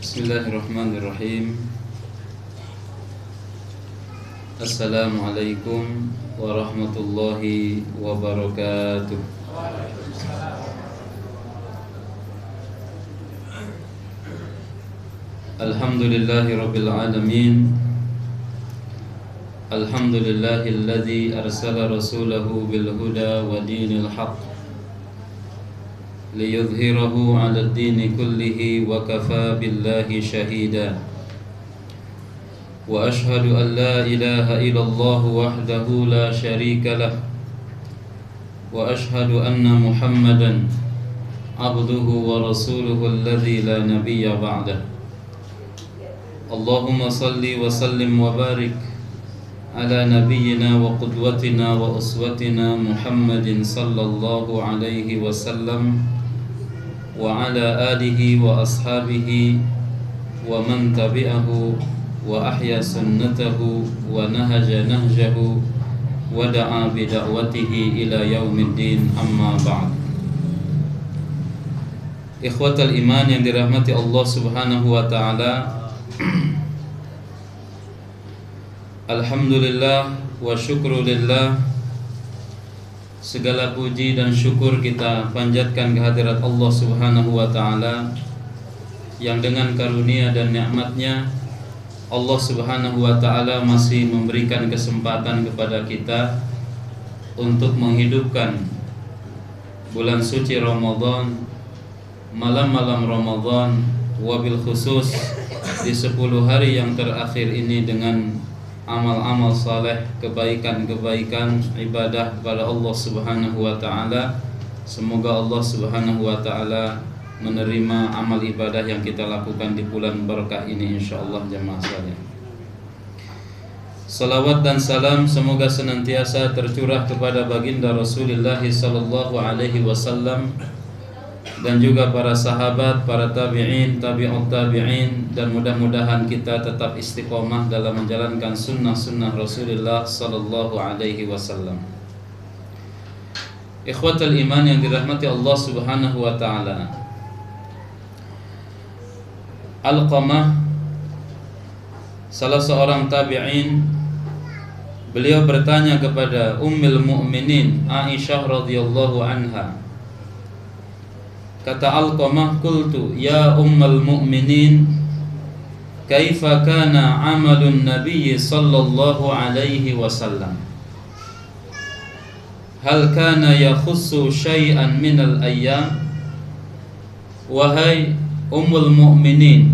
Bismillahirrahmanirrahim. Assalamualaikum warahmatullahi wabarakatuh. Alhamdulillahi rabbil alamin. Alhamdulillahilladzi arsala rasulahu bil huda wa dinil haqq liyudhhirahu 'alad dini kullihi wa kafaa billahi shahida. Wa ashhadu an la ilaha illallah wahdahu la syarika lah. Wa ashhadu anna Muhammadan abduhu wa rasuluhu alladzi la nabiyya ba'dah. Allahumma salli wa sallim wa barik ala nabiyyina wa qudwatina wa uswatina Muhammadin sallallahu alaihi wasallam wa ala alihi wa ashabihi wa man tabi'ahu wa ahya sunnatahu wa nahaja nahjahu wa da'a bida'watihi ila yaumiddin, amma ba'd. Ikhwatal iman yang dirahmati Allah subhanahu wa ta'ala, alhamdulillah wa syukrulillah. Segala puji dan syukur kita panjatkan kehadirat Allah subhanahu wa ta'ala, yang dengan karunia dan nikmatnya Allah subhanahu wa ta'ala masih memberikan kesempatan kepada kita untuk menghidupkan bulan suci Ramadan, malam-malam Ramadan, wabil khusus di 10 hari yang terakhir ini dengan amal-amal saleh, kebaikan-kebaikan, ibadah kepada Allah subhanahu wa ta'ala. Semoga Allah subhanahu wa ta'ala menerima amal ibadah yang kita lakukan di bulan berkah ini, insyaallah jamaah sekalian. Salawat dan salam semoga senantiasa tercurah kepada baginda Rasulullah sallallahu alaihi wasallam dan juga para sahabat, para tabi'in, tabi'ut tabi'in, dan mudah-mudahan kita tetap istiqomah dalam menjalankan sunnah-sunnah Rasulullah sallallahu alaihi wasallam. Ikhwatul iman yang dirahmati Allah subhanahu wa ta'ala, Alqamah, salah seorang tabi'in, beliau bertanya kepada Ummul Mukminin Aisyah radhiyallahu anha. Kata Alqamah, qultu ya Ummul Mukminin, kaifa kana amalun Nabi sallallahu alaihi wasallam? Hal kana yakhussu syai'an minal ayyam? Wahai Ummul Mukminin,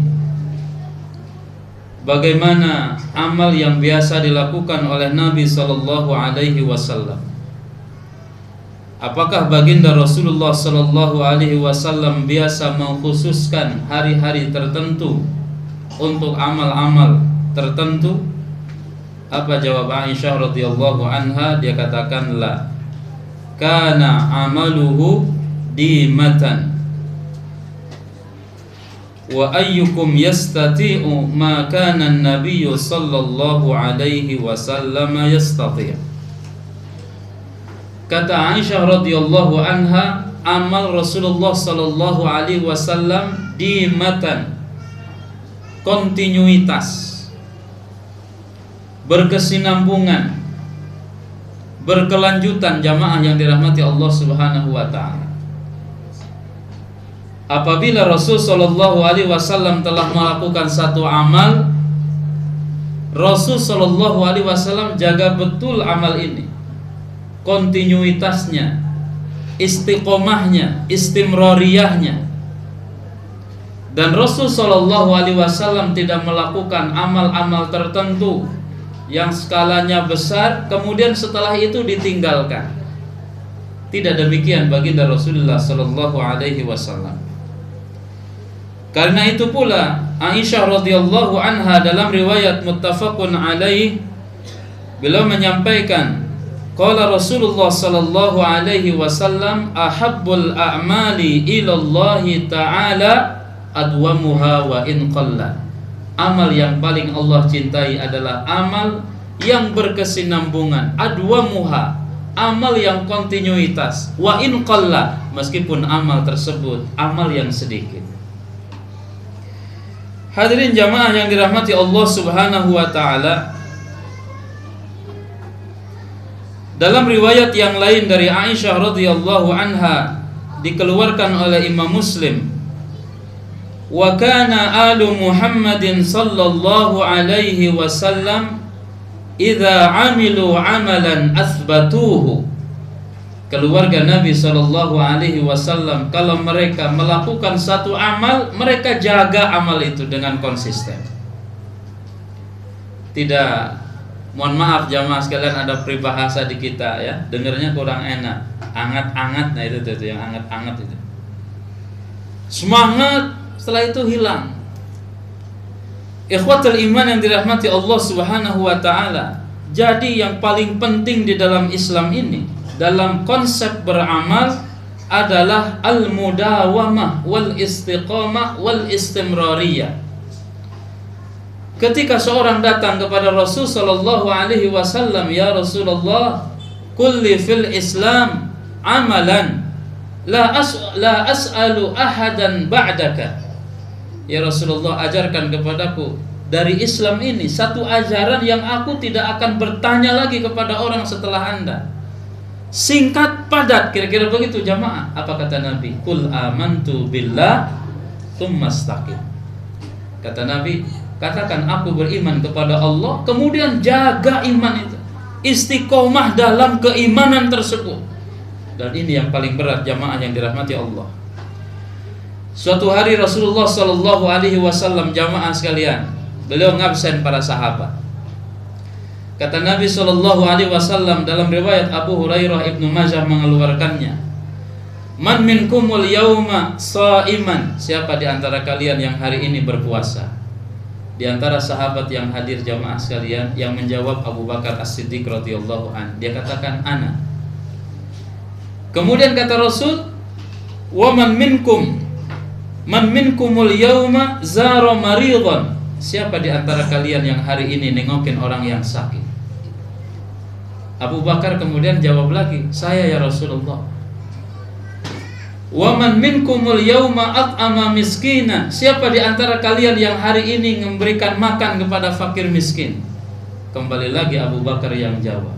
bagaimana amal yang biasa dilakukan oleh Nabi sallallahu alaihi wasallam? Apakah baginda Rasulullah sallallahu alaihi wasallam biasa mengkhususkan hari-hari tertentu untuk amal-amal tertentu? Apa jawab Aisyah radhiyallahu anha? Dia katakan la. Kana amaluhu dimatan. Wa ayyukum yastati'u ma kana an-nabiyyu sallallahu alaihi wasallam yastati'. Kata Aisyah radhiyallahu anha, amal Rasulullah sallallahu alaihi wasallam dimatan, kontinuitas, berkesinambungan, berkelanjutan, jamaah yang dirahmati Allah subhanahu wa ta'ala. Apabila Rasul sallallahu alaihi wasallam telah melakukan satu amal, Rasul sallallahu alaihi wasallam jaga betul amal ini, kontinuitasnya, istiqomahnya, istimrariyahnya. Dan Rasul sallallahu alaihi wasallam tidak melakukan amal-amal tertentu yang skalanya besar kemudian setelah itu ditinggalkan. Tidak demikian baginda Rasulullah sallallahu alaihi wasallam. Karena itu pula Aisyah radhiyallahu anha dalam riwayat muttafaqun alaih, beliau menyampaikan, qala Rasulullah sallallahu alaihi wasallam, ahabbul a'mali ilallahi ta'ala adwamuha wa in qalla. Amal yang paling Allah cintai adalah amal yang berkesinambungan, adwamuha, amal yang kontinuitas, wa in qalla, meskipun amal tersebut amal yang sedikit. Hadirin jamaah yang dirahmati Allah Subhanahu wa taala, dalam riwayat yang lain dari Aisyah radhiyallahu anha dikeluarkan oleh Imam Muslim, wa kana alu Muhammadin sallallahu alaihi wasallam idza amilu amalan athbatuhu. Keluarga Nabi sallallahu alaihi wasallam kalau mereka melakukan satu amal, mereka jaga amal itu dengan konsisten. Tidak, mohon maaf jamaah sekalian, ada peribahasa di kita ya, dengernya kurang enak. Angat-angat, nah itu yang angat-angat itu. Semangat, setelah itu hilang. Ikhwatul iman yang dirahmati Allah Subhanahu wa taala. Jadi yang paling penting di dalam Islam ini, dalam konsep beramal, adalah al-mudawamah wal istiqamah wal istimrariyah. Ketika seorang datang kepada Rasul sallallahu alaihi wasallam, ya Rasulullah, kulli fil Islam amalan la as'alu ahadan ba'daka. Ya Rasulullah, ajarkan kepadaku dari Islam ini satu ajaran yang aku tidak akan bertanya lagi kepada orang setelah Anda. Singkat, padat, kira-kira begitu jamaah. Apa kata Nabi? Qul amantu billah tsumma istaqim. Kata Nabi, katakan aku beriman kepada Allah, kemudian jaga iman itu, istiqomah dalam keimanan tersebut. Dan ini yang paling berat jamaah yang dirahmati Allah. Suatu hari Rasulullah sallallahu alaihi wasallam, jamaah sekalian, beliau ngabsen para sahabat. Kata Nabi sallallahu alaihi wasallam dalam riwayat Abu Hurairah, Ibnu Majah mengeluarkannya, man minkumul yauma shaiman, siapa di antara kalian yang hari ini berpuasa? Di antara sahabat yang hadir jamaah sekalian, yang menjawab Abu Bakar As-Siddiq radhiyallahu an, dia katakan ana. Kemudian kata Rasul, wa man minkumul yauma zara maridhan, siapa di antara kalian yang hari ini nengokin orang yang sakit? Abu Bakar kemudian jawab lagi, saya ya Rasulullah. Wa man minkumul yauma at'ama miskina, siapa di antara kalian yang hari ini memberikan makan kepada fakir miskin? Kembali lagi Abu Bakar yang jawab.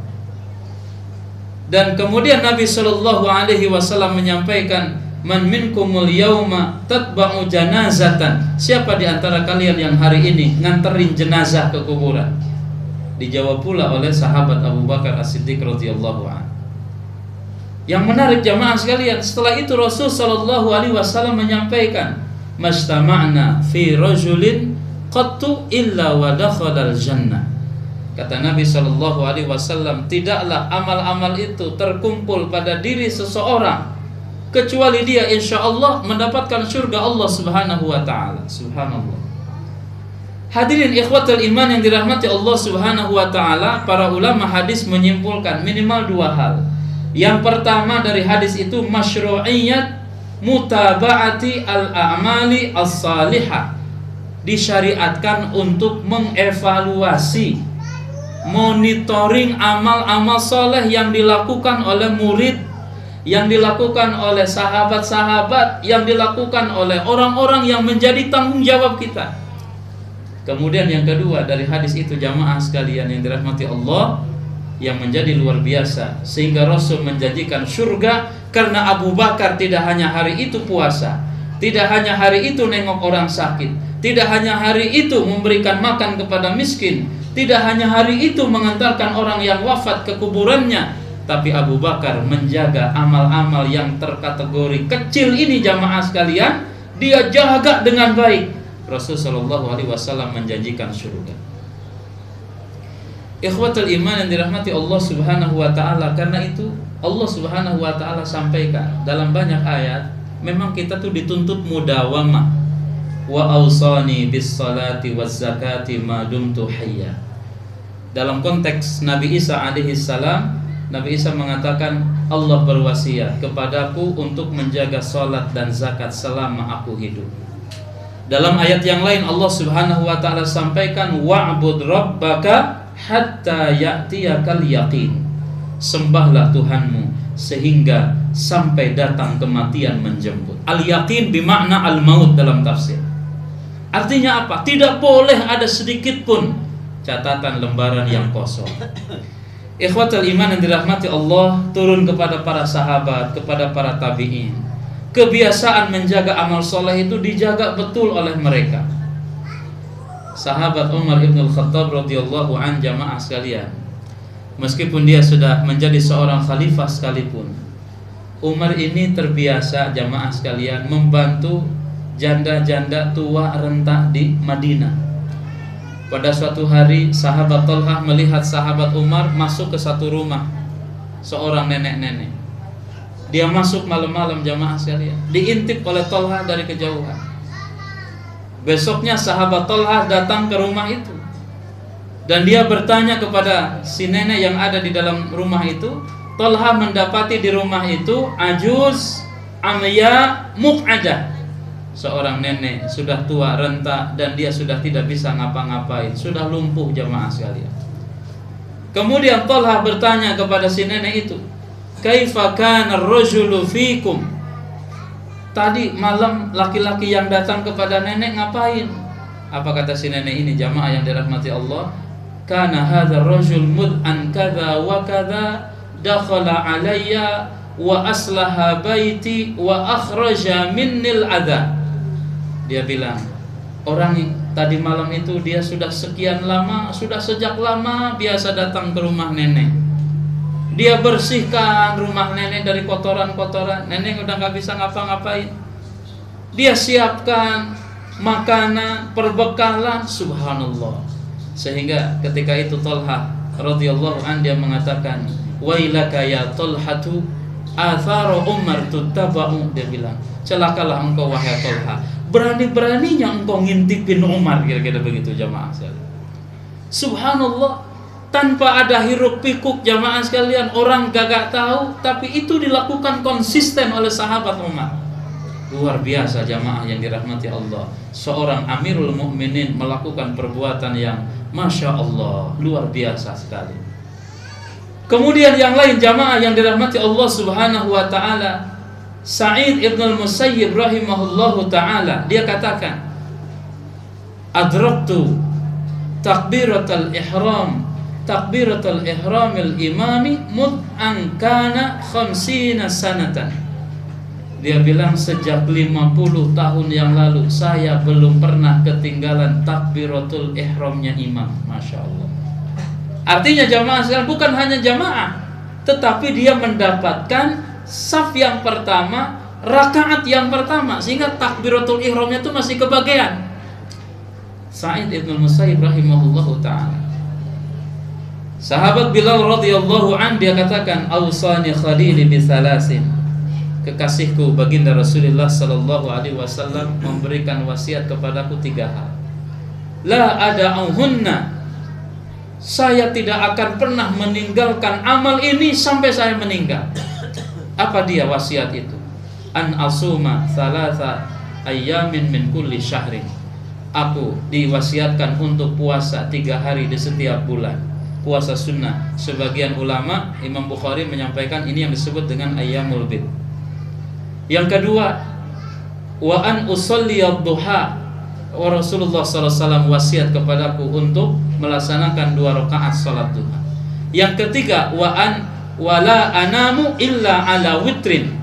Dan kemudian Nabi sallallahu alaihi wasallam menyampaikan, man minkumul yauma tatba'u janazatan, siapa di antara kalian yang hari ini nganterin jenazah ke kuburan? Dijawab pula oleh sahabat Abu Bakar As-Siddiq radhiyallahu anhu. Yang menarik jamaah sekalian, setelah itu Rasul sallallahu alaihi wasallam menyampaikan, mastama'na fi rajulin qattu illa wa dakhala al-jannah. Kata Nabi sallallahu alaihi wasallam, tidaklah amal-amal itu terkumpul pada diri seseorang kecuali dia insyaallah mendapatkan surga Allah Subhanahu wa taala. Subhanallah. Hadirin ikhwatul iman yang dirahmati Allah Subhanahu wa taala, para ulama hadis menyimpulkan minimal dua hal. Yang pertama dari hadis itu, masyru'iyat mutaba'ati al-a'mali as-salihah. Disyariatkan untuk mengevaluasi, monitoring amal-amal soleh yang dilakukan oleh murid, yang dilakukan oleh sahabat-sahabat, yang dilakukan oleh orang-orang yang menjadi tanggung jawab kita. Kemudian yang kedua dari hadis itu jamaah sekalian yang dirahmati Allah, yang menjadi luar biasa, sehingga Rasul menjanjikan surga karena Abu Bakar tidak hanya hari itu puasa, tidak hanya hari itu nengok orang sakit, tidak hanya hari itu memberikan makan kepada miskin, tidak hanya hari itu mengantarkan orang yang wafat ke kuburannya, tapi Abu Bakar menjaga amal-amal yang terkategori kecil ini jamaah sekalian, dia jaga dengan baik. Rasul sallallahu alaihi wasallam menjanjikan surga. Ikhwatul iman yang dirahmati Allah Subhanahu wa taala, karena itu Allah Subhanahu wa taala sampaikan dalam banyak ayat, memang kita tuh dituntut mudawamah. Wa awsani bis salati waz zakati ma dumtu hayya. Dalam konteks Nabi Isa alaihi salam, Nabi Isa mengatakan, Allah berwasiat kepadaku untuk menjaga salat dan zakat selama aku hidup. Dalam ayat yang lain Allah Subhanahu wa taala sampaikan, wa'bud rabbaka hatta ya'tiyakal yaqin. Sembahlah Tuhanmu sehingga sampai datang kematian menjemput. Al-yaqin bermakna al-maut dalam tafsir. Artinya apa? Tidak boleh ada sedikit pun catatan lembaran yang kosong. Ikhwatul iman yang dirahmati Allah, turun kepada para sahabat, kepada para tabi'in. Kebiasaan menjaga amal soleh itu dijaga betul oleh mereka. Sahabat Umar ibn al-Khattab radhiyallahu an, jamaah sekalian, meskipun dia sudah menjadi seorang khalifah sekalipun, Umar ini terbiasa, jamaah sekalian, membantu janda-janda tua renta di Madinah. Pada suatu hari sahabat Talhah melihat sahabat Umar masuk ke satu rumah seorang nenek-nenek. Dia masuk malam-malam, jamaah sekalian, diintip oleh Talhah dari kejauhan. Besoknya sahabat Talhah datang ke rumah itu dan dia bertanya kepada si nenek yang ada di dalam rumah itu. Talhah mendapati di rumah itu ajuz amya muq'adah, seorang nenek sudah tua renta dan dia sudah tidak bisa ngapa-ngapain, sudah lumpuh, jamaah sekalian. Kemudian Talhah bertanya kepada si nenek itu, kaifa kana ar-rajulu fikum? Tadi malam laki-laki yang datang kepada nenek ngapain? Apa kata si nenek ini, jamaah yang dirahmati Allah? Kana hadzal rajul mud'an kadza wa kadza dakhala alayya wa aslaha baiti wa akhraja minnil adha. Dia bilang, orang tadi malam itu dia sudah sekian lama, sudah sejak lama biasa datang ke rumah nenek. Dia bersihkan rumah nenek dari kotoran-kotoran. Nenek udah gak bisa ngapa-ngapain. Dia siapkan makanan, perbekalan, subhanallah. Sehingga ketika itu Talhah radhiyallahu an, dia mengatakan, wailaka ya Talhatu atharu Umar tuttaba'u. Dia bilang, celakalah engkau wahai Talhah, berani-beraninya engkau ngintipin Umar. Kira-kira begitu, jamaah sekalian. Subhanallah, tanpa ada hiruk pikuk, jamaah sekalian, orang gak tahu, tapi itu dilakukan konsisten oleh sahabat Umar. Luar biasa, jamaah yang dirahmati Allah. Seorang Amirul Mukminin melakukan perbuatan yang Masya Allah, luar biasa sekali. Kemudian yang lain, jamaah yang dirahmati Allah subhanahu wa ta'ala, Sa'id ibn al-Musayyib rahimahullahu ta'ala, dia katakan, adraktu takbiratul ihram al-imami mud'an kana 50 sanatan. Dia bilang, sejak 50 tahun yang lalu saya belum pernah ketinggalan takbiratul ihramnya imam. Masya Allah. Artinya jamaah sekalian, bukan hanya jamaah, tetapi dia mendapatkan saf yang pertama, rakaat yang pertama, sehingga takbiratul ihramnya itu masih kebagian. Sa'id ibn al-Musayyib rahimahullahu ta'ala. Sahabat Bilal radhiyallahu an, dia katakan, awsani khalili bisalasin. Kekasihku baginda Rasulullah sallallahu alaihi wasallam memberikan wasiat kepadaku 3 hal. La ada'uhunna, saya tidak akan pernah meninggalkan amal ini sampai saya meninggal. Apa dia wasiat itu? An asuma thalatha ayyamin min kulli syahrin. Aku diwasiatkan untuk puasa 3 hari di setiap bulan, puasa sunnah. Sebagian ulama, Imam Bukhari menyampaikan ini yang disebut dengan ayyamul bid. Yang kedua, wa an usolli ad-duha. Rasulullah SAW wasiat kepadaku untuk melaksanakan 2 rakaat salat duha. Yang ketiga, wala anamu illa ala witrin.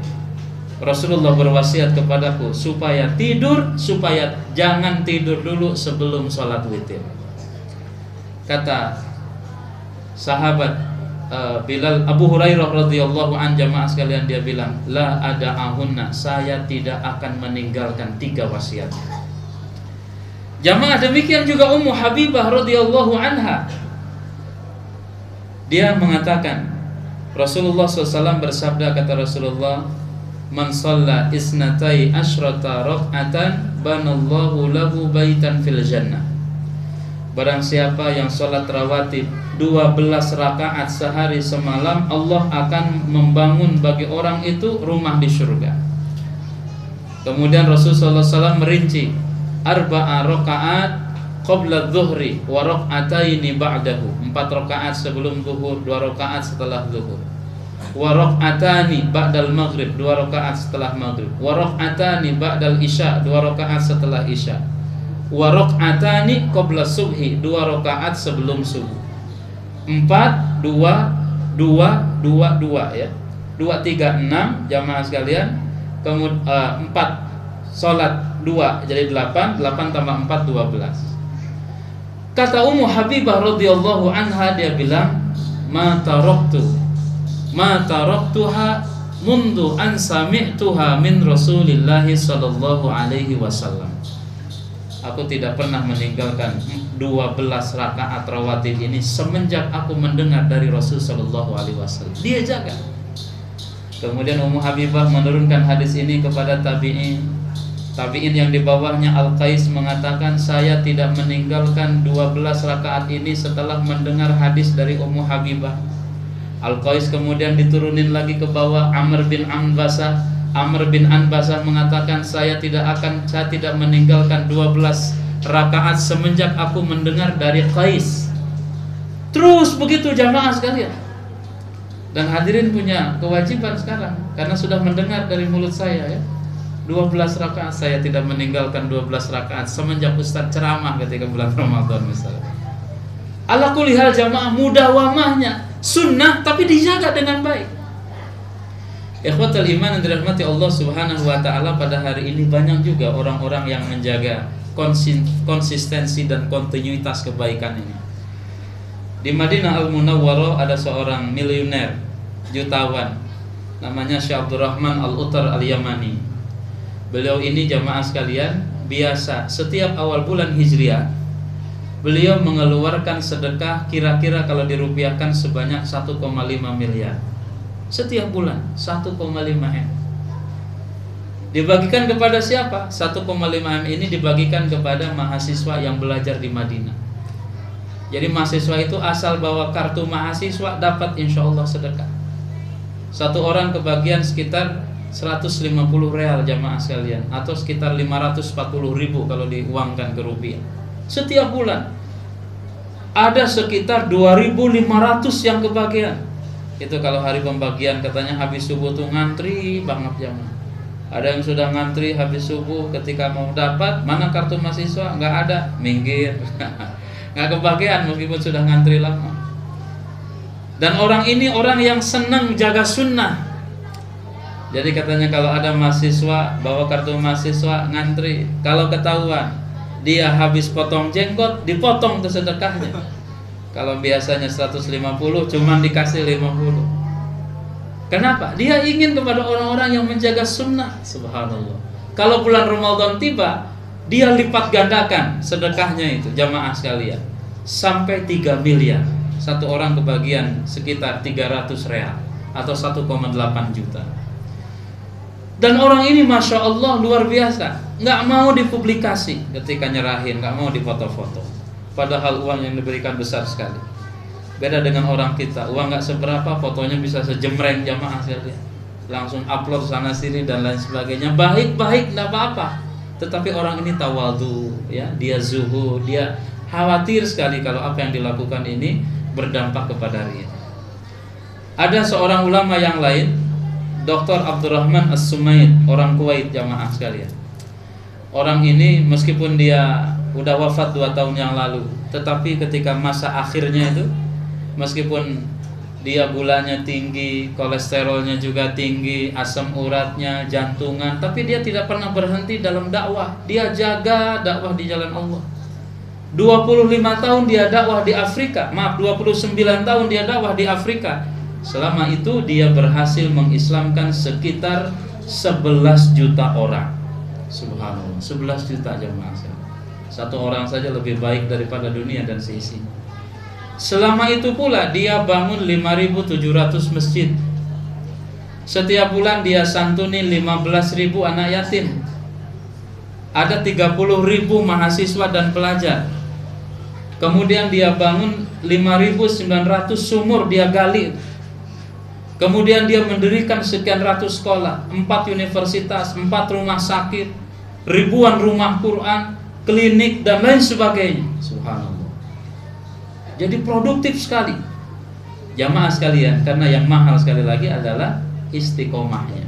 Rasulullah berwasiat kepadaku supaya jangan tidur dulu sebelum salat witir. Kata sahabat Bilal, Abu Hurairah radhiyallahu an, jamaah sekalian, dia bilang, la ada'ahunna, saya tidak akan meninggalkan 3 wasiat. Jamaah, demikian juga Ummu Habibah radhiyallahu anha. Dia mengatakan, Rasulullah SAW bersabda, kata Rasulullah, man shalla isnatai asyrata rak'atan banallahu lahu baitan fil jannah. Barang siapa yang sholat rawatib 12 rakaat sehari semalam, Allah akan membangun bagi orang itu rumah di surga. Kemudian Rasulullah SAW merinci, arba'a rakaat qabla dhuhri wa rak'ataini ba'dahu. 4 rakaat sebelum zuhur, 2 rakaat setelah zuhur. Wa rak'atani ba'dal maghrib, 2 rakaat setelah maghrib. Wa rak'atani ba'dal isya, 2 rakaat setelah isya. wa raka'atani qabla subhi, 2 rakaat sebelum subuh. 4 2 2 2 2 ya. 2 3 6 jamaah sekalian. Kemudian 4 salat 2 jadi 8, 8 tambah 4 12. Kata Ummu Habibah radhiyallahu anha, dia bilang, ma taraktuha mundu an sami'tuha min Rasulillah sallallahu alaihi wasallam. Aku tidak pernah meninggalkan 12 rakaat rawatib ini semenjak aku mendengar dari Rasul sallallahu alaihi wasallam. Dia jaga. Kemudian Ummu Habibah menurunkan hadis ini kepada tabi'in. Tabi'in yang di bawahnya Al-Qais mengatakan, saya tidak meninggalkan 12 rakaat ini setelah mendengar hadis dari Ummu Habibah. Al-Qais kemudian diturunin lagi ke bawah. Amr bin Anbasah mengatakan, saya tidak meninggalkan 12 rakaat semenjak aku mendengar dari Qais. Terus begitu jamaah sekalian. Dan hadirin punya kewajiban sekarang, karena sudah mendengar dari mulut saya ya. 12 rakaat, saya tidak meninggalkan 12 rakaat semenjak Ustaz ceramah ketika bulan Ramadan misalnya. Ala kulli hal jamaah, mudawamahnya sunnah tapi dijaga dengan baik. Ikhwatul iman yang dirahmati Allah Subhanahu wa taala, pada hari ini banyak juga orang-orang yang menjaga konsistensi dan kontinuitas kebaikan ini. Di Madinah Al-Munawwarah ada seorang miliuner, jutawan, namanya Syekh Abdurrahman Al-Utar Al-Yamani. Beliau ini jamaah sekalian biasa setiap awal bulan Hijriah beliau mengeluarkan sedekah kira-kira kalau dirupiahkan sebanyak 1,5 miliar. Setiap bulan 1,5 M. Dibagikan kepada siapa? 1,5 M ini dibagikan kepada mahasiswa yang belajar di Madinah. Jadi mahasiswa itu asal bawa kartu mahasiswa dapat insya Allah sedekah. Satu orang kebagian sekitar 150 real jamaah sekalian, atau sekitar 540 ribu kalau diuangkan ke rupiah. Setiap bulan ada sekitar 2.500 yang kebagian. Itu kalau hari pembagian katanya habis subuh tuh ngantri banget jamaah. Ada yang sudah ngantri habis subuh, ketika mau dapat mana kartu mahasiswa nggak ada, minggir. Nggak kebagian meskipun sudah ngantri lama. Dan orang ini orang yang senang jaga sunnah. Jadi katanya kalau ada mahasiswa bawa kartu mahasiswa ngantri, kalau ketahuan dia habis potong jenggot, dipotong tuh sedekahnya. Kalau biasanya 150 cuman dikasih 50. Kenapa? Dia ingin kepada orang-orang yang menjaga sunnah. Subhanallah. Kalau bulan Ramadan tiba, dia lipat gandakan sedekahnya itu jamaah sekalian sampai 3 miliar. Satu orang kebagian sekitar 300 real atau 1,8 juta. Dan orang ini Masya Allah luar biasa, nggak mau dipublikasi ketika nyerahin, nggak mau difoto-foto. Padahal uang yang diberikan besar sekali. Beda dengan orang kita, uang nggak seberapa, fotonya bisa sejemreng jamaah sekalian. Langsung upload sana sini dan lain sebagainya. Baik-baik, nggak apa-apa. Tetapi orang ini tawadhu, ya, dia zuhud, dia khawatir sekali kalau apa yang dilakukan ini berdampak kepada dia. Ada seorang ulama yang lain, Dr. Abdurrahman As-Sumaid, orang Kuwait jamaah sekalian. Orang ini meskipun dia udah wafat 2 tahun yang lalu, tetapi ketika masa akhirnya itu, meskipun dia gulanya tinggi, kolesterolnya juga tinggi, asam uratnya, jantungan, tapi dia tidak pernah berhenti dalam dakwah. Dia jaga dakwah di jalan Allah. 25 tahun dia dakwah di Afrika, 29 tahun dia dakwah di Afrika. Selama itu dia berhasil mengislamkan sekitar 11 juta orang. Subhanallah, 11 juta jemaah. Satu orang saja lebih baik daripada dunia dan seisinya. Selama itu pula dia bangun 5.700 masjid. Setiap bulan dia santuni 15.000 anak yatim. Ada 30.000 mahasiswa dan pelajar. Kemudian dia bangun 5.900 sumur dia gali. Kemudian dia mendirikan sekian ratus sekolah, 4 universitas, 4 rumah sakit, ribuan rumah Quran, klinik dan lain sebagainya. Subhanallah. Jadi produktif sekali jamaah sekalian, karena yang mahal sekali lagi adalah istiqomahnya.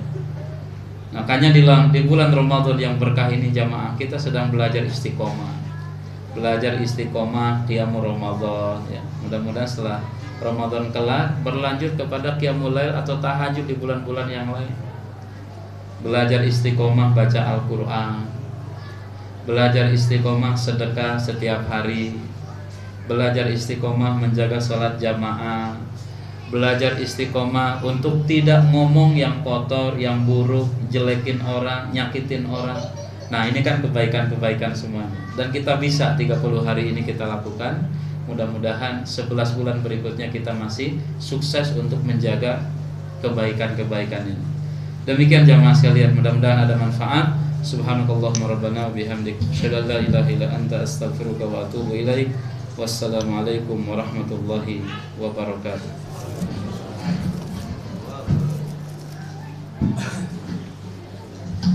Makanya di bulan Ramadan yang berkah ini jamaah, kita sedang belajar istiqomah. belajar istiqomah qiyamul Ramadan ya. Mudah-mudahan setelah Ramadan kelak berlanjut kepada qiyamul lail atau tahajud di bulan-bulan yang lain. Belajar istiqomah baca Al-Qur'an. Belajar istiqomah sedekah setiap hari. Belajar istiqomah menjaga sholat jamaah. Belajar istiqomah untuk tidak ngomong yang kotor, yang buruk, jelekin orang, nyakitin orang. Nah, ini kan kebaikan-kebaikan semuanya. Dan kita bisa 30 hari ini kita lakukan. Mudah-mudahan 11 bulan berikutnya kita masih sukses untuk menjaga kebaikan-kebaikan ini. Demikian jamaah sekalian, mudah-mudahan ada manfaat. Subhanakallahumma rabbana wa bihamdik, asyhadu an la ilaha illa anta, astaghfiruka wa atubu ilaik. Wassalamualaikum warahmatullahi wabarakatuh.